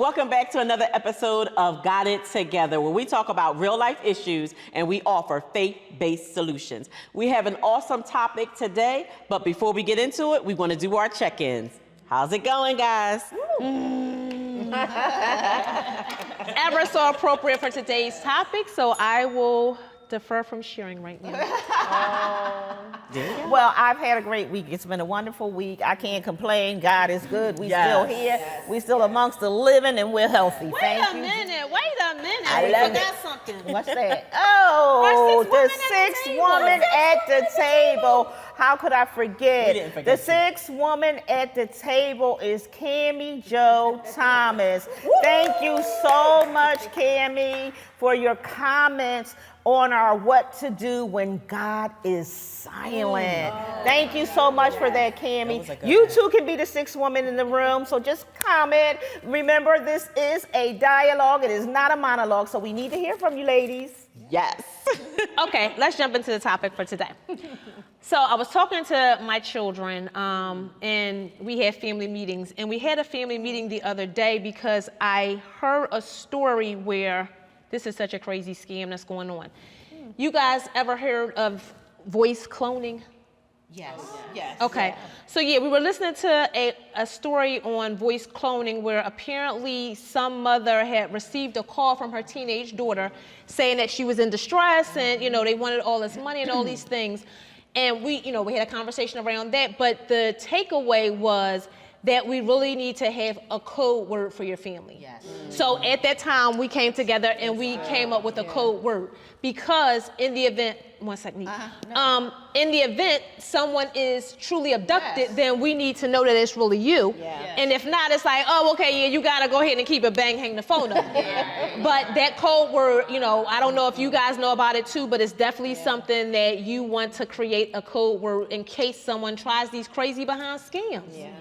Welcome back to another episode of Got It Together, where we talk about real life issues and we offer faith-based solutions. We have an awesome topic today, but before we get into it, we want to do our check-ins. How's it going, guys? Ever so appropriate for today's topic, so I will defer from sharing right now. Well, I've had a great week. It's been a wonderful week. I can't complain. God is good. We're still here. Yes. We're still amongst the living, and we're healthy. Wait a minute. I forgot something. What's that? Oh, the sixth woman at the table. How could I forget? The sixth woman at the table is Cammie Jo Thomas. Thank you so much, Cammie, for your comments on our what to do when God is silent. Thank you so much for that, Cammie. You too can be the sixth woman in the room, so just comment. Remember, this is a dialogue. It is not a monologue, so we need to hear from you, ladies. Yes. Okay, let's jump into the topic for today. So I was talking to my children, and we had family meetings. And we had a family meeting the other day because I heard a story where this is such a crazy scam that's going on. You guys ever heard of voice cloning? Yes. Okay. So yeah, we were listening to a story on voice cloning where apparently some mother had received a call from her teenage daughter saying that she was in distress and, they wanted all this money and all these things. And we had a conversation around that, but the takeaway was that we really need to have a code word for your family. Yes. So at that time, we came together and we came up with a code word because in the event, in the event someone is truly abducted, then we need to know that it's really you. Yeah. And if not, it's like, oh, okay, yeah, you gotta go ahead and keep it, bang, hang the phone up. But that code word, I don't know if you guys know about it too, but it's definitely something that you want to create a code word in case someone tries these crazy behind scams. Yeah.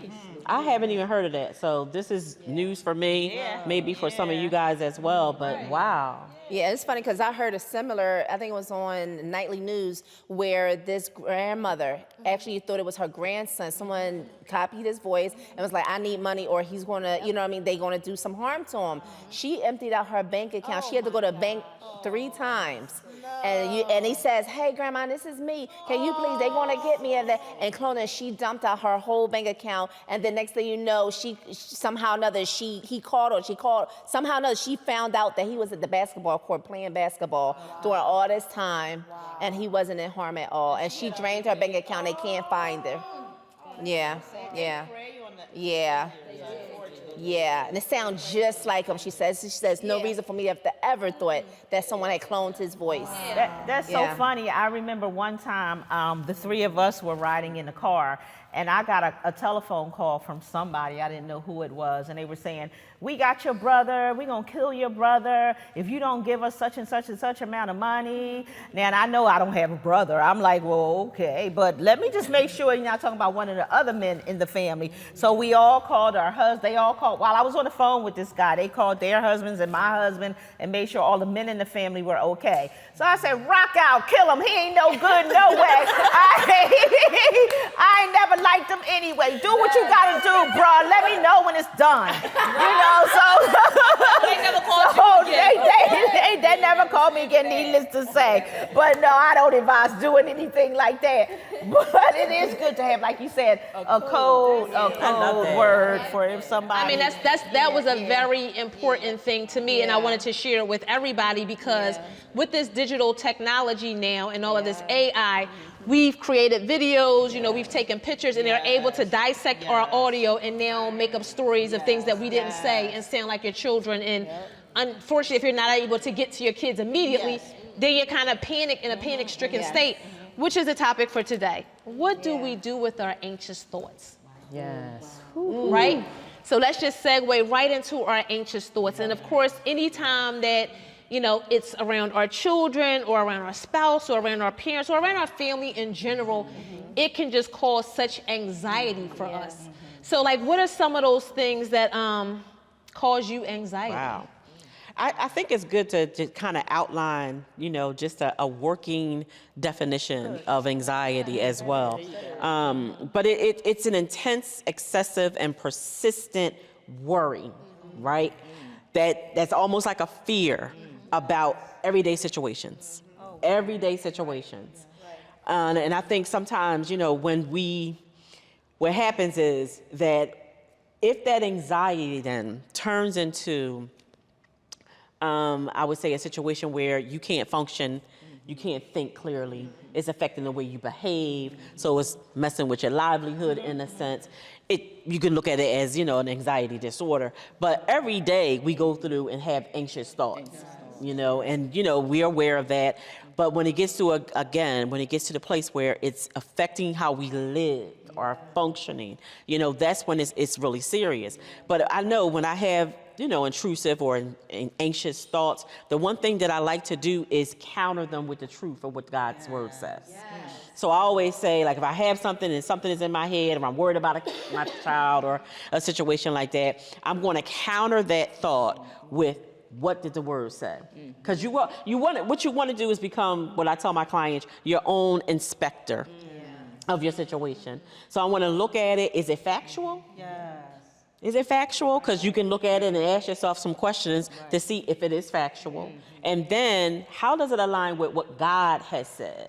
I haven't even heard of that, so this is news for me, maybe for some of you guys as well, but wow. Yeah, it's funny because I heard a similar, I think it was on Nightly News, where this grandmother actually thought it was her grandson. Someone copied his voice and was like, I need money or he's going to, they're going to do some harm to him. She emptied out her bank account. She had to go to the bank 3 times. And he says, hey, Grandma, this is me. Can you please, they're going to get me. And cloning, she dumped out her whole bank account. And the next thing you know, she found out that she found out that he was at the basketball court playing basketball during all this time. And he wasn't in harm at all. And she drained her bank account. They can't find her. Yeah. And it sounds just like him. She says no reason for me to have ever thought that someone had cloned his voice. That's so funny. I remember one time the 3 of us were riding in the car and I got a telephone call from somebody. I didn't know who it was. And they were saying, we got your brother. We're going to kill your brother if you don't give us such and such amount of money. Now, I know I don't have a brother. I'm like, well, okay. But let me just make sure you're not talking about one of the other men in the family. So we all called our husbands. They all called. While I was on the phone with this guy, they called their husbands and my husband and made sure all the men in the family were okay. So I said, rock out, kill him. He ain't no good, no way. I ain't never liked him anyway. Do what you gotta do, bro. Let me know when it's done. So they never called you again. They never called me again, needless to say. But no, I don't advise doing anything like that. But it is good to have, like you said, a code word for if somebody. I mean, that was a very important thing to me, and I wanted to share it with everybody because with this digital technology now and all of this AI, we've created videos, we've taken pictures, and they're able to dissect our audio and now make up stories of things that we didn't say and sound like your children. And unfortunately, if you're not able to get to your kids immediately, then you're kind of in a panic-stricken state, which is the topic for today. What do we do with our anxious thoughts? Yes. Right? So let's just segue right into our anxious thoughts. And of course, anytime that it's around our children or around our spouse or around our parents or around our family in general, it can just cause such anxiety for us. So what are some of those things that cause you anxiety? Wow. I think it's good to kind of outline, just a working definition of anxiety as well. But it's an intense, excessive, and persistent worry right? That's almost like a fear about everyday situations, everyday situations. And I think sometimes, what happens is that if that anxiety then turns into, I would say, a situation where you can't function, you can't think clearly, it's affecting the way you behave, so it's messing with your livelihood in a sense. You can look at it as, an anxiety disorder. But every day we go through and have anxious thoughts, and, we're aware of that. But when it gets to, when it gets to the place where it's affecting how we live or functioning, that's when it's really serious. But I know when I have, intrusive or anxious thoughts, the one thing that I like to do is counter them with the truth of what God's word says. So I always say, like, if I have something and something is in my head, or I'm worried about my child or a situation like that, I'm going to counter that thought with, what did the word say? Because what you want to do is become, what I tell my clients, your own inspector of your situation. So I want to look at it. Is it factual? Yes. Is it factual? Because you can look at it and ask yourself some questions to see if it is factual. And then, how does it align with what God has said?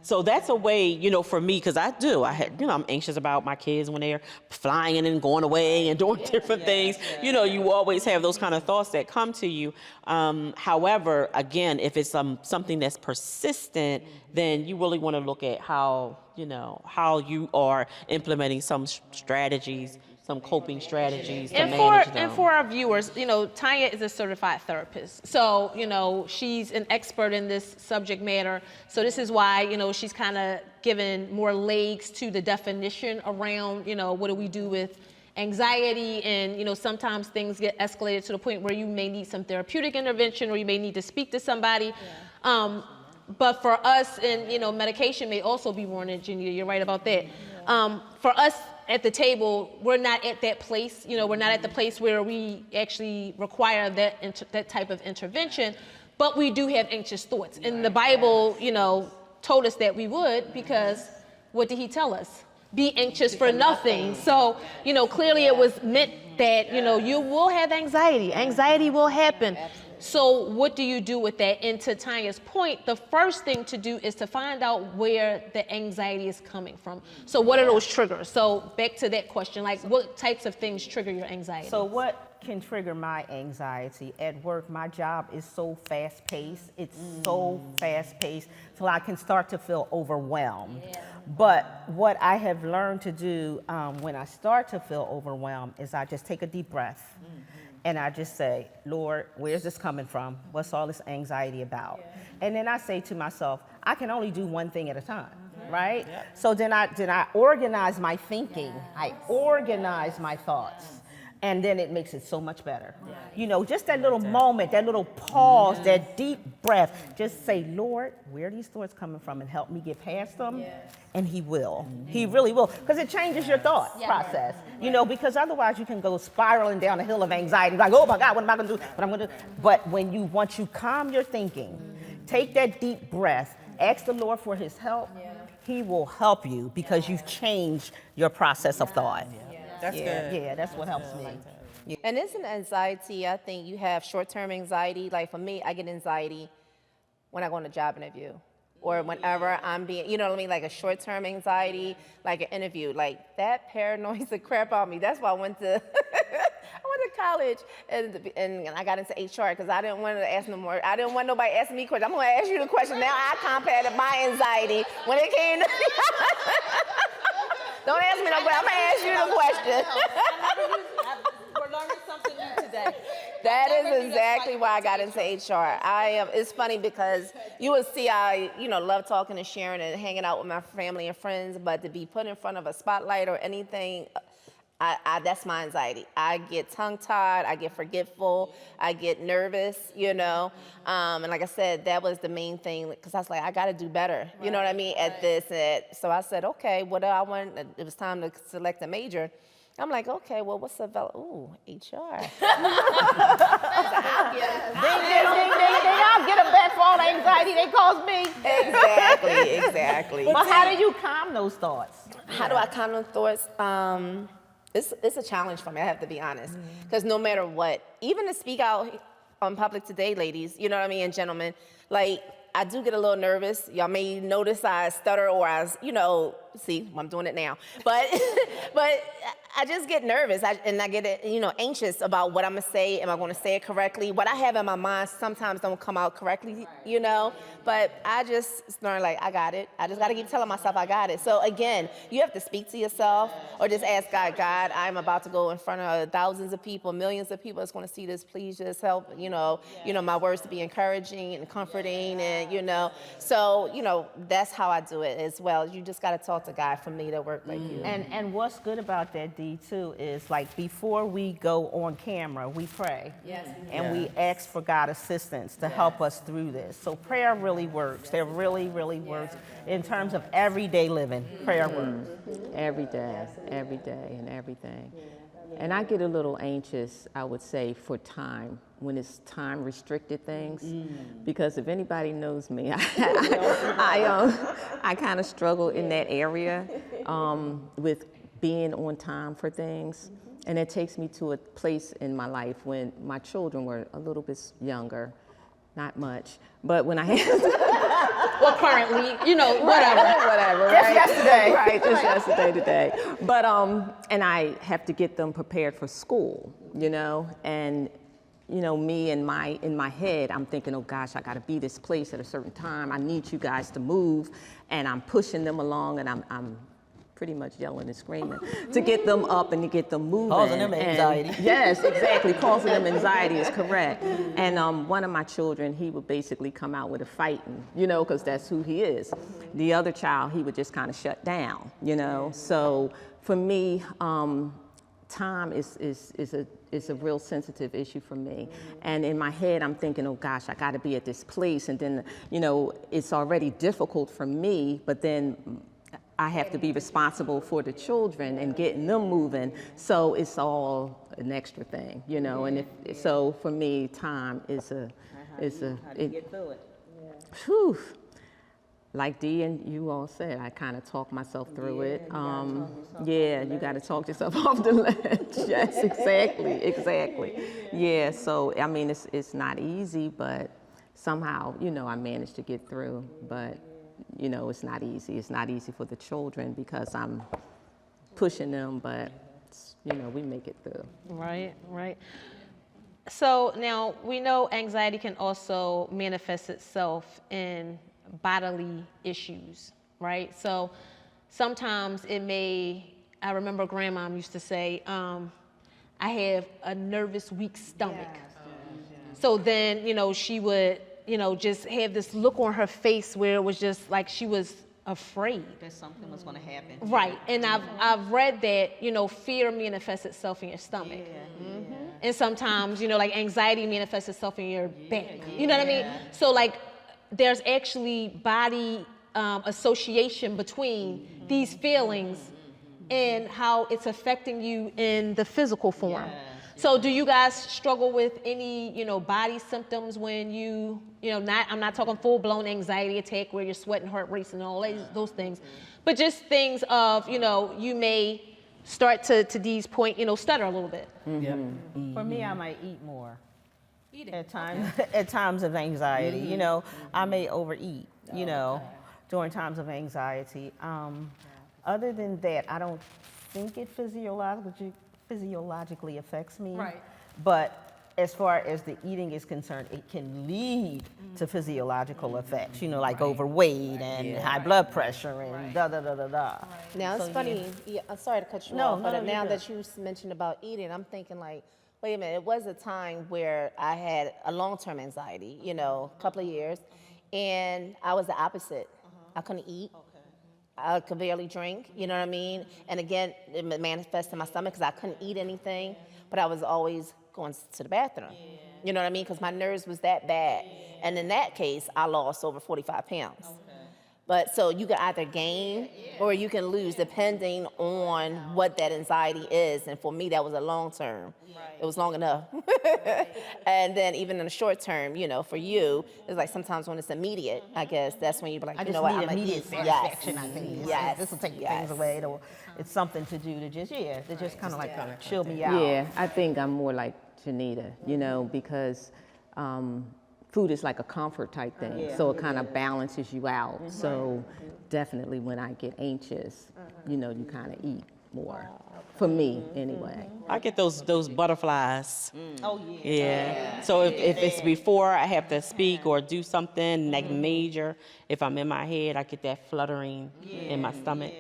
So that's a way, for me, because I'm anxious about my kids when they're flying and going away and doing different things. You always have those kind of thoughts that come to you. However, again, if it's something that's persistent, then you really want to look at how you are implementing some strategies, some coping strategies to manage them. And for our viewers, Tanya is a certified therapist. So, she's an expert in this subject matter. So this is why, she's kind of given more legs to the definition around, what do we do with anxiety, and, sometimes things get escalated to the point where you may need some therapeutic intervention or you may need to speak to somebody. But for us, and, medication may also be warranted, Janita, you're right about that. For us, at the table, we're not at that place. We're not at the place where we actually require that type of intervention, but we do have anxious thoughts. And the Bible, told us that we would, because what did he tell us? Be anxious for nothing. So, clearly it was meant that, you will have anxiety. Anxiety will happen. So what do you do with that? And to Tanya's point, the first thing to do is to find out where the anxiety is coming from. So what are those triggers? So back to that question, like, what types of things trigger your anxiety? So what can trigger my anxiety? At work, my job is so fast-paced. It's so fast-paced till I can start to feel overwhelmed. But what I have learned to do when I start to feel overwhelmed is I just take a deep breath. And I just say, Lord, where's this coming from? What's all this anxiety about? And then I say to myself, I can only do one thing at a time, right? So then I organize my thinking. I organize my thoughts. And then it makes it so much better. Just that little moment, that little pause, that deep breath. Just say, Lord, where are these thoughts coming from? And help me get past them. And he will. He really will. Because it changes your thought process. Because otherwise you can go spiraling down a hill of anxiety. Like, oh my God, what am I going to do? What I'm going to do? But once you calm your thinking, take that deep breath, ask the Lord for his help. He will help you because you've changed your process of thought. That's good. Yeah, that's what helps me. And isn't anxiety, I think you have short-term anxiety. Like for me, I get anxiety when I go on a job interview or whenever I'm being, like a short-term anxiety, like an interview. Like that paranoids the crap out of me. That's why I went to college and I got into HR because I didn't want to ask no more. I didn't want nobody asking me questions. I'm going to ask you the question. Now I combated my anxiety when it came to Don't ask me no question. I'm going to ask you the question. We're learning something new today. That is exactly why I got into HR. It's funny because you would see I, love talking and sharing and hanging out with my family and friends, but to be put in front of a spotlight or anything, that's my anxiety. I get tongue-tied, I get forgetful, I get nervous, and like I said, that was the main thing, because I was like, I got to do better, you know what I mean, at this. So I said, okay, what do I want? It was time to select a major. I'm like, okay, well, what's the ooh, HR. Ding, ding, ding, ding. I'll get a bet for all the anxiety they cause me. Exactly. But how do you calm those thoughts? How do I calm those thoughts? it's a challenge for me, I have to be honest. Because no matter what, even to speak out on public today, ladies, you know what I mean, and gentlemen, like, I do get a little nervous. Y'all may notice I stutter or see, I'm doing it now. But but I just get nervous and I get, anxious about what I'm gonna say. Am I gonna say it correctly? What I have in my mind sometimes don't come out correctly, But I just learn, like, I got it. I just gotta keep telling myself I got it. So again, you have to speak to yourself or just ask God, I'm about to go in front of thousands of people, millions of people that's gonna see this. Please just help, my words to be encouraging and comforting and, So, that's how I do it as well. You just gotta talk to God for me to work like you. And what's good about that, D, too, is like before we go on camera, we pray. Yes. And we ask for God assistance to help us through this. So prayer really works. It really, really works in terms of everyday living. Prayer works. Every day and everything. And I get a little anxious, I would say, for time, when it's time restricted things, because if anybody knows me, I kind of struggle in that area with being on time for things. And it takes me to a place in my life when my children were a little bit younger, not much, but when I had Well, currently, whatever. Just yesterday. Right, just yesterday, today. But, and I have to get them prepared for school, and, me in my head, I'm thinking, oh gosh, I gotta be this place at a certain time. I need you guys to move, and I'm pushing them along, and I'm pretty much yelling and screaming to get them up and to get them moving. Causing them anxiety. Yes, exactly. Causing them anxiety is correct. And one of my children, he would basically come out with a fighting, because that's who he is. The other child, he would just kind of shut down, So for me, time is a real sensitive issue for me. And in my head, I'm thinking, oh gosh, I got to be at this place. And then, it's already difficult for me, but then I have to be responsible for the children and getting them moving. So it's all an extra thing, and so for me, time is a. How do you get through it? Whew. Like Dee and you all said, I kind of talk myself through it. You got to talk yourself off the ledge. Yes, exactly. Yeah, so I mean, it's not easy, but somehow, I managed to get through. But it's not easy. It's not easy for the children because I'm pushing them, but we make it through. Right. So now we know anxiety can also manifest itself in bodily issues, right? So sometimes I remember grandma used to say, I have a nervous, weak stomach. So then, she would, just have this look on her face where it was just like she was afraid that something was going to happen. Right. And I've read that, fear manifests itself in your stomach. And sometimes, like anxiety manifests itself in your back. You know what I mean? So like there's actually body association between these feelings and how it's affecting you in the physical form. So do you guys struggle with any, body symptoms when I'm not talking full-blown anxiety attack where you're sweating, heart racing, and all those things, but just things of, you may start to Dee's point, stutter a little bit. For me, I might eat more. At times of anxiety, I may overeat, during times of anxiety. Other than that, I don't think it physiologically affects me. Right. But as far as the eating is concerned, it can lead to physiological effects, like overweight and high blood pressure and da-da-da-da-da. Now, it's funny. Yeah, I'm sorry to cut you off, but now that you mentioned about eating, I'm thinking like, wait a minute, it was a time where I had a long-term anxiety, a couple of years, and I was the opposite. I couldn't eat. I could barely drink, you know what I mean? And again, it manifested in my stomach because I couldn't eat anything, but I was always going to the bathroom. You know what I mean? Because my nerves was that bad. And in that case, I lost over 45 pounds. But so you can either gain or you can lose depending on what that anxiety is. And for me, that was a long term. It was long enough. And then even in the short term, you know, for you, it's like sometimes when it's immediate, I guess that's when you be like, I you just know what, need I'm immediate satisfaction. I think this will take things away. It's something to do to just to just kind of like chill me out. Yeah, I think I'm more like Janita, you know, because food is like a comfort type thing, so it kind of balances you out. So definitely when I get anxious, you know, you kind of eat more. For me, anyway. I get those butterflies. Oh Yeah. So if it's before I have to speak or do something like major, if I'm in my head, I get that fluttering in my stomach.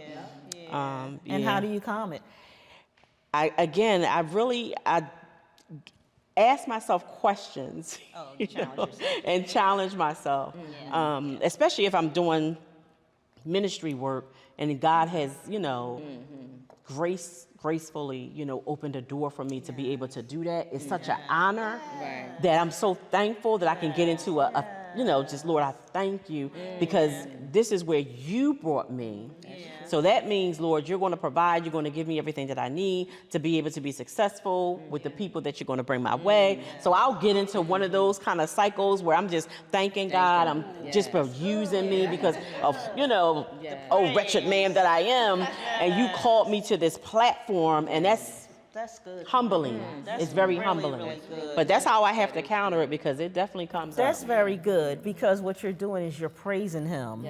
And how do you calm it? I ask myself questions and challenge myself, especially if I'm doing ministry work and God has, you know, gracefully, you know, opened a door for me to be able to do that. It's such an honor that I'm so thankful that I can get into a you know, just Lord, I thank you because this is where you brought me. So that means, Lord, you're going to provide, you're going to give me everything that I need to be able to be successful with the people that you're going to bring my way. So I'll get into one of those kind of cycles where I'm just thanking God, I'm just for using me because of, you know, oh, wretched man that I am. And you called me to this platform, and that's good. humbling. It's very humbling. Really good. But that's how I have to counter it because it definitely comes That's up. very good because what you're doing is you're praising him.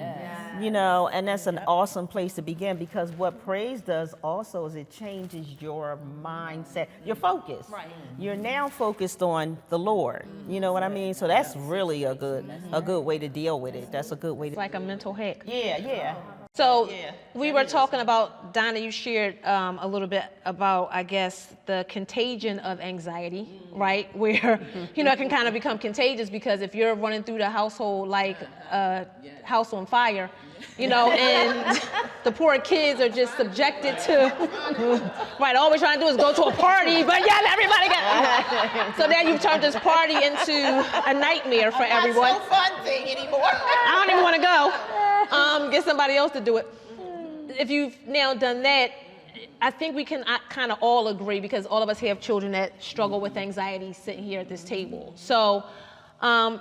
You know, and that's an awesome place to begin because what praise does also is it changes your mindset, your focus. Right. You're now focused on the Lord. You know what I mean? So that's really a good way to deal with it. That's a good way to. It's like a mental hack. Yeah. So we were talking about, Donna, you shared a little bit about, I guess, the contagion of anxiety, right? Where, you know, it can kind of become contagious because if you're running through the household like a house on fire, you know, and the poor kids are just subjected to, right, all we're trying to do is go to a party, but yeah, everybody got, so now you've turned this party into a nightmare for everyone. Not so fun thing anymore. I don't even want to go. Get somebody else to do it. If you've now done that, I think we can kind of all agree because all of us have children that struggle with anxiety sitting here at this table. So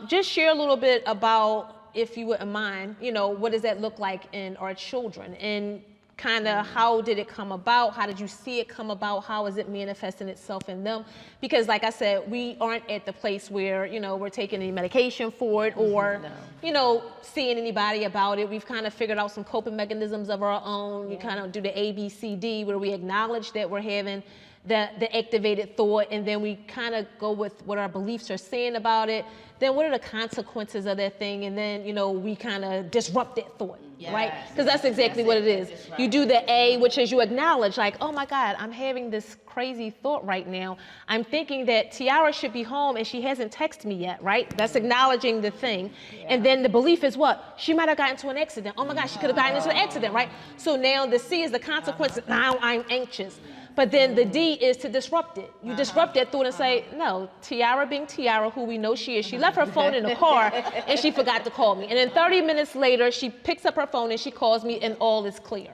just share a little bit about, if you wouldn't mind, you know, what does that look like in our children and kind of how did it come about? How did you see it come about? How is it manifesting itself in them? Because like I said, we aren't at the place where, you know, we're taking any medication for it or, you know, seeing anybody about it. We've kind of figured out some coping mechanisms of our own. We kind of do the ABCD where we acknowledge that we're having the activated thought, and then we kind of go with what our beliefs are saying about it. Then what are the consequences of that thing? And then, you know, we kind of disrupt that thought, right? Because that's exactly what it is. You do the A, which is you acknowledge, like, oh my God, I'm having this crazy thought right now. I'm thinking that Tiara should be home and she hasn't texted me yet, right? That's acknowledging the thing. And then the belief is what? She might have gotten into an accident. Oh my God, she could have gotten into an accident, right? So now the C is the consequence. Now I'm anxious. But then the D is to disrupt it. You disrupt that thought and say, no, Tiara being Tiara, who we know she is, she left her phone in the car and she forgot to call me. And then 30 minutes later, she picks up her phone and she calls me and all is clear.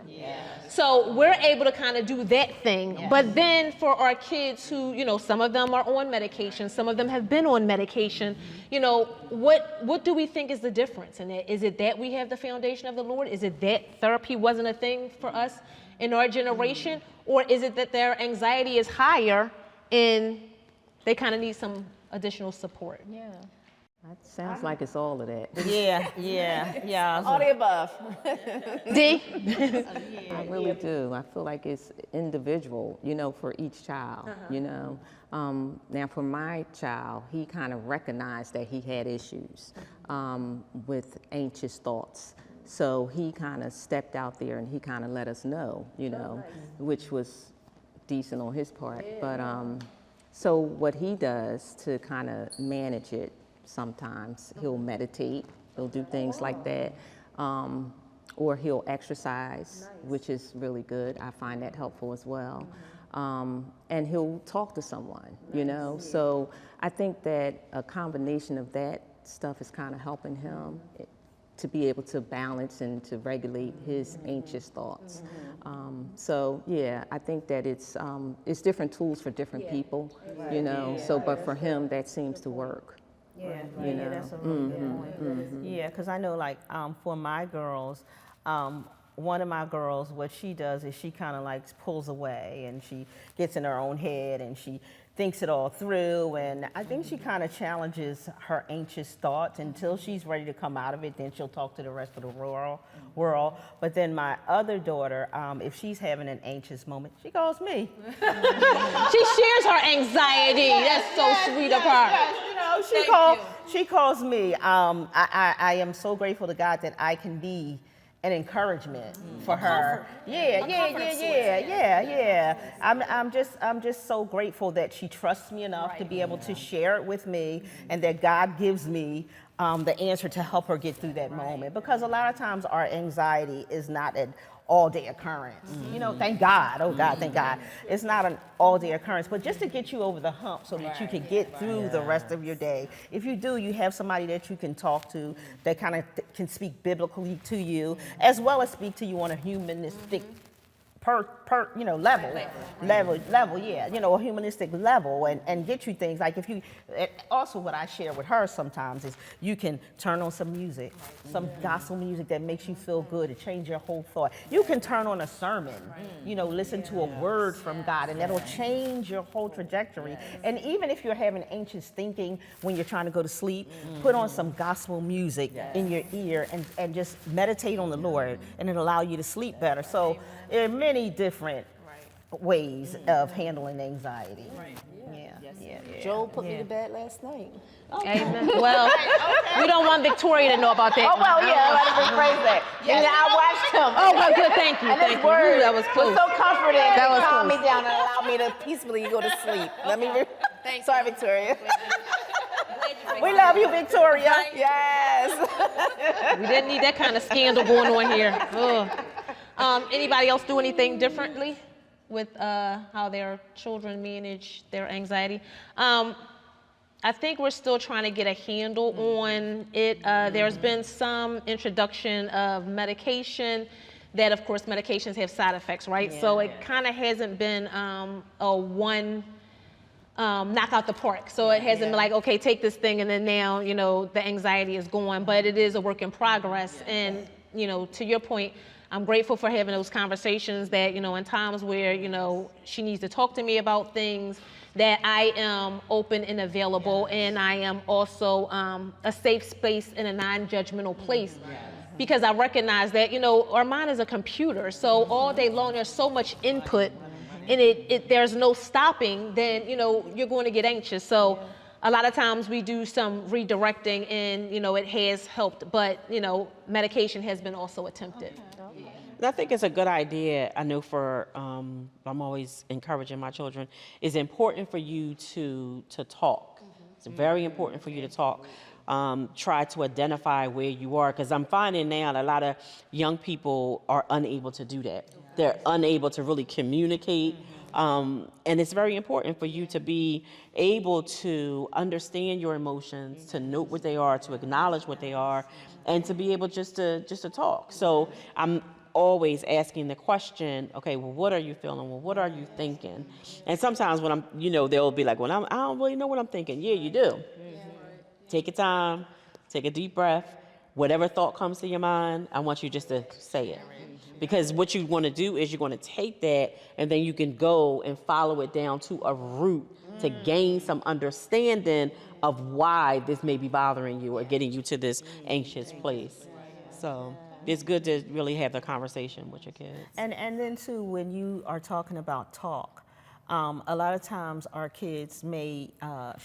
So we're able to kind of do that thing. But then for our kids who, you know, some of them are on medication, some of them have been on medication, you know, what do we think is the difference in that? Is it that we have the foundation of the Lord? Is it that therapy wasn't a thing for us in our generation? Or is it that their anxiety is higher and they kind of need some additional support? That sounds like it's all of that. Yeah. All the above. D? I really do. I feel like it's individual, you know, for each child, you know. Now for my child, he kind of recognized that he had issues with anxious thoughts. So he kind of stepped out there and he kind of let us know, you know, which was decent on his part. But so what he does to kind of manage it, sometimes he'll meditate, he'll do things like that, or he'll exercise, which is really good. I find that helpful as well. And he'll talk to someone, you know. So I think that a combination of that stuff is kind of helping him. to be able to balance and to regulate his anxious thoughts. So yeah, I think that it's different tools for different people, you know. So, but for him, that seems to work. Yeah, You know. that's a really good point. Yeah, because I know, like, for my girls, one of my girls, what she does is she kind of like pulls away and she gets in her own head and she thinks it all through. And I think she kind of challenges her anxious thoughts until she's ready to come out of it. Then she'll talk to the rest of the world. But then my other daughter, if she's having an anxious moment, she calls me. She shares her anxiety. That's so sweet of her. Yes, you know, she calls me. I am so grateful to God that I can be an encouragement for her. Yeah. I'm just so grateful that she trusts me enough to be able to share it with me, and that God gives me the answer to help her get through that moment. Because a lot of times our anxiety is not an all-day occurrence. You know, thank God. Oh God, thank God. It's not an all-day occurrence, but just to get you over the hump so that you can get through the rest of your day. If you do, you have somebody that you can talk to that kind of can speak biblically to you, as well as speak to you on a humanistic level, yeah, you know, a humanistic level, and get you things like, if you, also what I share with her sometimes is you can turn on some music, some gospel music that makes you feel good, it change your whole thought. You can turn on a sermon, you know, listen to a word from God, and that'll change your whole trajectory. And even if you're having anxious thinking when you're trying to go to sleep, put on some gospel music in your ear and just meditate on the Lord, and it'll allow you to sleep better. So there are many different ways of handling anxiety. Yeah. Joel put me to bed last night. Amen. Well, we don't want Victoria to know about that. Oh, well, yeah, let me rephrase that. Yeah, I watched him. Oh, well, good. Thank you. And Thank his you. word Ooh, that was close. so comforting. That was calmed close. me down and allowed me to peacefully go to sleep. Let me. Sorry, Victoria. We love you, Victoria. Yes. We didn't need that kind of scandal going on here. Ugh. Anybody else do anything differently with how their children manage their anxiety? I think we're still trying to get a handle on it. There's been some introduction of medication that, of course, medications have side effects, right? Yeah. So it kind of hasn't been a one knock out the park. So it hasn't been like, okay, take this thing and then now, you know, the anxiety is gone, but it is a work in progress. And, you know, to your point, I'm grateful for having those conversations that, you know, in times where, you know, she needs to talk to me about things, that I am open and available, and I am also a safe space in a non-judgmental place. Because I recognize that, you know, our mind is a computer, so all day long there's so much input, and there's no stopping, then, you know, you're going to get anxious. So a lot of times we do some redirecting, and, you know, it has helped, but, you know, medication has been also attempted. And I think it's a good idea. I know for, I'm always encouraging my children, it's important for you to talk. It's very important for you to talk. Try to identify where you are, because I'm finding now that a lot of young people are unable to do that. They're unable to really communicate. And it's very important for you to be able to understand your emotions, to note what they are, to acknowledge what they are, and to be able just to talk. So I'm always asking the question, okay, well, what are you feeling? Well, what are you thinking? And sometimes when I'm, you know, they'll be like, well, I don't really know what I'm thinking. Yeah, you do. Take your time, take a deep breath. Whatever thought comes to your mind, I want you just to say it. Because what you want to do is you're going to take that, and then you can go and follow it down to a root to gain some understanding of why this may be bothering you or getting you to this anxious place. So it's good to really have the conversation with your kids. And then too, when you are talking about talk, a lot of times our kids may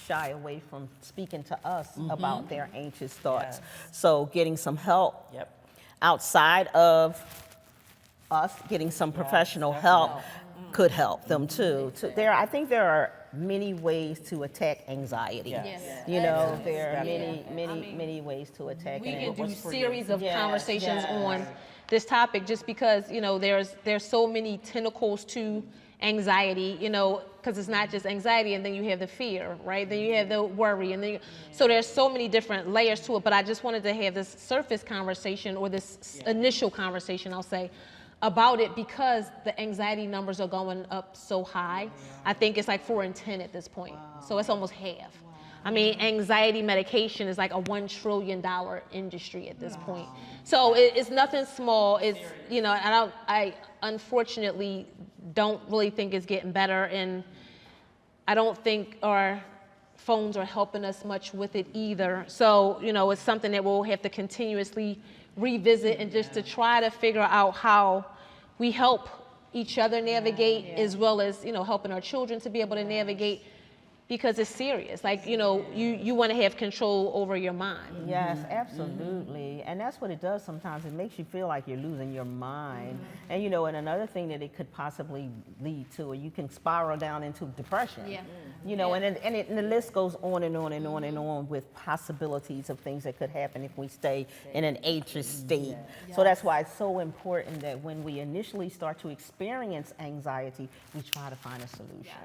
shy away from speaking to us about their anxious thoughts. So getting some help outside of us, getting some professional help could help them too. I think there are many ways to attack anxiety. You know, there are many ways to attack We it. can do series of conversations on this topic, just because, you know, there's so many tentacles to anxiety, you know, because it's not just anxiety, and then you have the fear, right? Then you have the worry, and then so there's so many different layers to it. But I just wanted to have this surface conversation, or this initial conversation, I'll say, about it, because the anxiety numbers are going up so high. I think it's like 4 in 10 at this point, so it's almost half. I mean, anxiety medication is like a $1 trillion industry at this point. So it's nothing small. It's, you know, I unfortunately don't really think it's getting better, and I don't think our phones are helping us much with it either. So, you know, it's something that we'll have to continuously revisit, and just to try to figure out how we help each other navigate, as well as, you know, helping our children to be able to navigate, because it's serious. Like, you know, you want to have control over your mind. Yes, absolutely. And that's what it does sometimes. It makes you feel like you're losing your mind. And, you know, and another thing that it could possibly lead to, or you can spiral down into depression. Yeah. You know, and the list goes on and on and on and on with possibilities of things that could happen if we stay in an anxious state. So that's why it's so important that when we initially start to experience anxiety, we try to find a solution.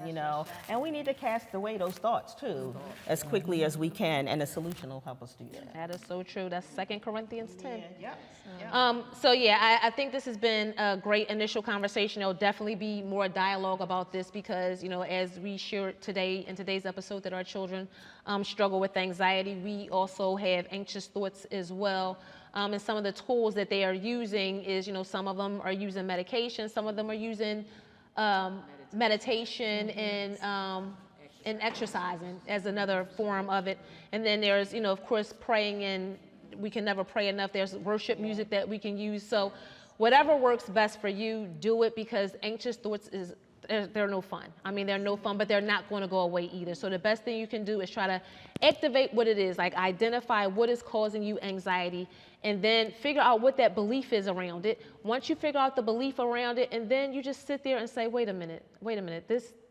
You know, and we need to cast away those thoughts too, as quickly as we can, and a solution will help us do that. That is so true. That's 2 Corinthians 10. So yeah, I think this has been a great initial conversation. There'll definitely be more dialogue about this, because, you know, as we shared today in today's episode that our children struggle with anxiety, we also have anxious thoughts as well. And some of the tools that they are using is, you know, some of them are using medication, some of them are using meditation and exercising as another form of it. And then there's, you know, of course, praying, and we can never pray enough. There's worship music that we can use. So whatever works best for you, do it, because anxious thoughts they're no fun. I mean, they're no fun, but they're not going to go away either. So the best thing you can do is try to activate what it is, like identify what is causing you anxiety, and then figure out what that belief is around it. Once you figure out the belief around it, and then you just sit there and say, wait a minute,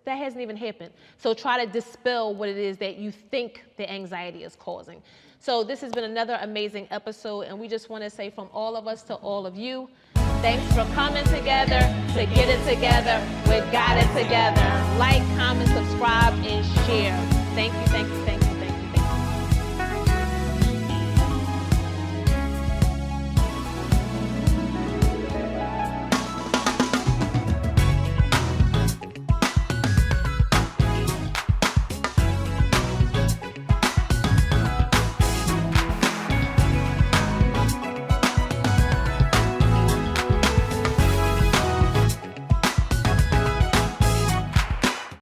that hasn't even happened. So try to dispel what it is that you think the anxiety is causing. So this has been another amazing episode, and we just want to say from all of us to all of you, thanks for coming together to get it together. We got it together. Like, comment, subscribe, and share. Thank you, thank you, thank you.